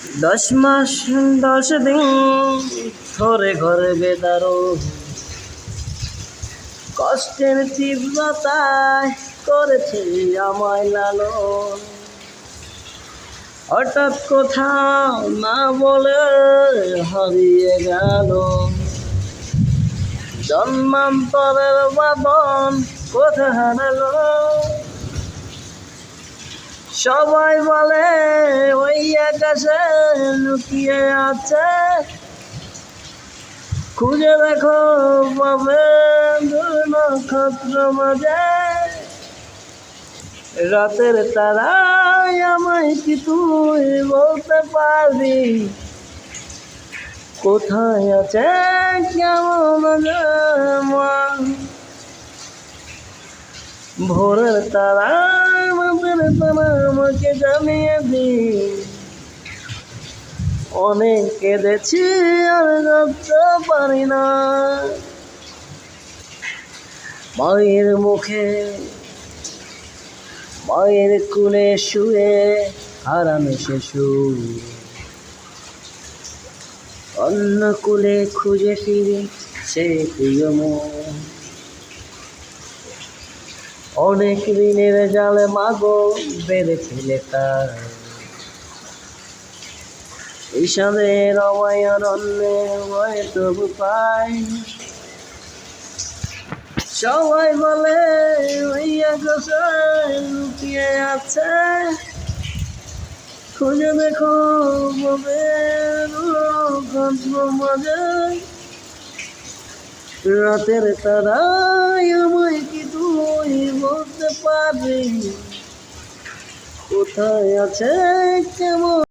10 মাস 10 দিন ধরে ঘরে বেদারো কষ্টের তীব্রতায় করেছে আমায় লালন। হঠাৎ কোথাও না বলে হারিয়ে গেল জন্মান্তরের বাঁধন কোথায় হারালো। সবাই বলে ওই আকাশে লুকিয়ে আছে, খুঁজে দেখো পাবে নক্ষত্র মাঝে। রাতের তারায় আমায় কি তুই বলতে পারবি, কোথায় আছে কেমন মা? ভোরের তারায় মাঝের তারা আমাকে জানিয়ে দি, অনেক কেঁদেছি আর কাঁদতে পারি না। মায়ের মুখে মায়ের কোলে শুয়ে হারানো শিশু, অন্য কোলে খুঁজে ফিরি সে প্রিয় মন। অনেক ঋণের জালে মাগো বেঁধেছিলে তার, ঈশানের অভয়ারণ্যে ভয় তবু পাই। সবাই বলে ওই আকাশে লুকিয়ে আছে, খুঁজে দেখো পাবে নক্ষত্র মাঝে। রাতের তারায় আমায় কি তুই বলতে পারবি, কোথায় আছে কেমন